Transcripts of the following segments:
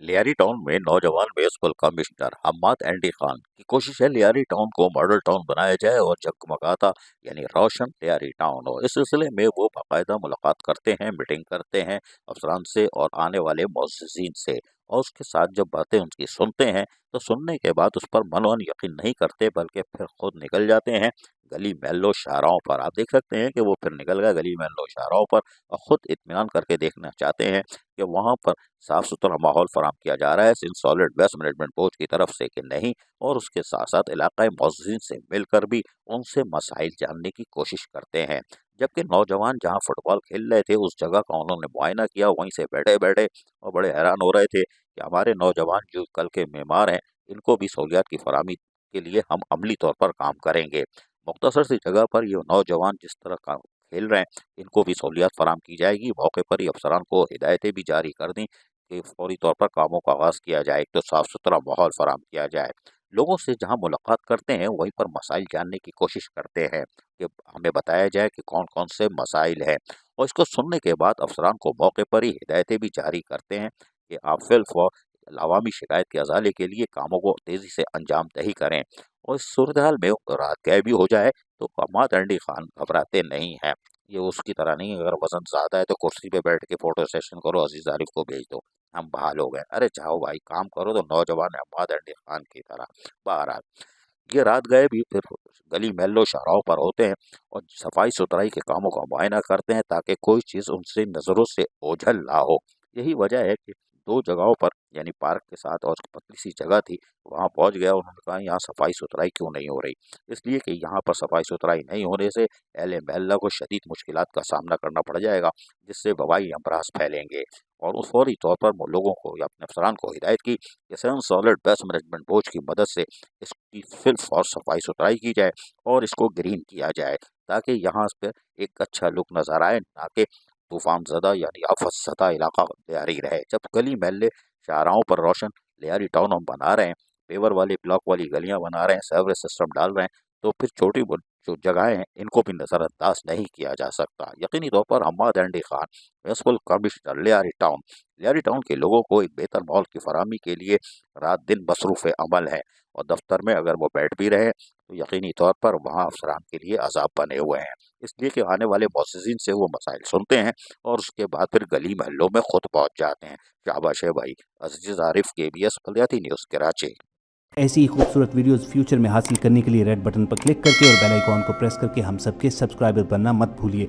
Lyari town में नौजवान municipal commissioner Hammad Andy Khan की कोशिश है लियारी टाउन को मॉडल टाउन बनाया जाए और जगमगाता यानी रोशन लियारी टाउन हो। इस सिलसिले में वो बाकायदा मुलाकात करते हैं, मीटिंग करते हैं अफसरान से और आने वाले मुअज़्ज़िज़ीन से, और उसके साथ जब बातें उनकी सुनते हैं तो सुनने के बाद उस पर मनोन यकीन नहीं करते बल्कि फिर खुद निकल जाते हैं गली महल्लों शाहराहों पर। आप देख सकते हैं कि वो फिर निकल गए गली महल्लों शाहराहों पर और खुद इत्मीनान करके देखना चाहते हैं कि वहाँ पर साफ़ सुथरा माहौल फराहम किया जा रहा है इन सॉलिड वेस्ट मैनेजमेंट बोर्ड की तरफ से कि नहीं, और उसके साथ साथ इलाकाई मुअज़्ज़िज़ीन से मिलकर भी उनसे मसाइल जानने की कोशिश करते हैं। जबकि नौजवान जहाँ फुटबॉल खेल रहे थे उस जगह का उन्होंने मुआयना किया, वहीं से बैठे बैठे और बड़े हैरान हो रहे थे कि हमारे नौजवान जो कल के मेमार हैं इनको भी सहूलियात की फराहमी के लिए हम अमली तौर पर काम करेंगे। मुख्तसर सी जगह पर ये नौजवान जिस तरह का खेल रहे हैं इनको भी सहूलियात फराहम की जाएगी। मौके पर ही अफसरान को हिदायतें भी जारी कर दी कि फौरी तौर पर कामों का आगाज़ किया जाए, तो साफ़ सुथरा माहौल फराहम किया जाए। लोगों से जहाँ मुलाकात करते हैं वहीं पर मसाइल जानने की कोशिश करते हैं कि हमें बताया जाए कि कौन कौन से मसाइल हैं, और इसको सुनने के बाद अफसरान को मौके पर ही हिदायतें भी जारी करते हैं कि आप फिल अवामी शिकायत के अजाले के लिए कामों को तेज़ी से अंजाम दही करें। और इस सूरत हाल में रात गए भी हो जाए तो हम्माद एंडी खान घबराते नहीं हैं। ये उसकी तरह नहीं, अगर वज़न ज़्यादा है तो कुर्सी पे बैठ के फ़ोटो सेशन करो, अज़ीज़ आरिफ को भेज दो, हम बहाल हो गए। अरे जाओ भाई काम करो, तो नौजवान हम्माद एंडी खान की तरह। बहरहाल ये रात गए भी फिर गली महल्लों शाहराहों पर होते हैं और सफाई सुथराई के कामों का मुआयना करते हैं ताकि कोई चीज़ उनसे नज़रों से ओझल ना हो। यही वजह है कि दो जगहों पर यानी पार्क के साथ और पतली सी जगह थी, वहाँ पहुँच गया। उन्होंने कहा यहाँ सफाई सुथराई क्यों नहीं हो रही? इसलिए कि यहाँ पर सफाई सुथराई नहीं होने से अहले महल्ला को शदीद मुश्किलात का सामना करना पड़ जाएगा, जिससे वबाई अमराज फैलेंगे। और उस फौरी तौर पर वो लोगों को या अपने अफसरान को हिदायत की कि सन सॉलिड वेस्ट मैनेजमेंट बोर्ड की मदद से इसकी सिर्फ और सफाई सुथराई की जाए और इसको ग्रीन किया जाए ताकि यहाँ पर एक अच्छा लुक नज़र आए, ना कि तूफान ज़दा यानी आफत ज़दा इलाका जारी रहे। जब गली महल्ले शाहराहों पर रोशन लियारी टाउन हम बना रहे हैं, पेवर वाली ब्लॉक वाली गलियां बना रहे हैं, सेवरेज सिस्टम डाल रहे हैं, तो फिर छोटी जो जगहें हैं इनको भी नज़रअंदाज नहीं किया जा सकता। यकीनी तौर पर Hammad Andy Khan municipal commissioner Lyari town के लोगों को एक बेहतर माहौल की फराहमी के लिए रात दिन मसरूफ़ अमल हैं, और दफ्तर में अगर वो बैठ भी रहे तो यकीनी तौर पर वहाँ अफसरान के लिए अजाब बने हुए हैं, इसलिए कि आने वाले मुअज़्ज़िज़ीन से वो मसाइल सुनते हैं और उसके बाद फिर गली महल्लों में खुद पहुँच जाते हैं। शाबाश है भाई। अज़ीज़ आरिफ, KBS बलदियाती न्यूज़, कराची। ऐसी ही खूबसूरत वीडियोस फ्यूचर में हासिल करने के लिए रेड बटन पर क्लिक करके और बेल आइकॉन को प्रेस करके हम सबके सब्सक्राइबर बनना मत भूलिए।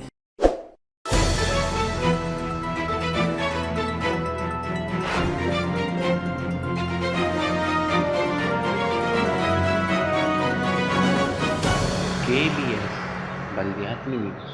KBS बलदियाती न्यूज़।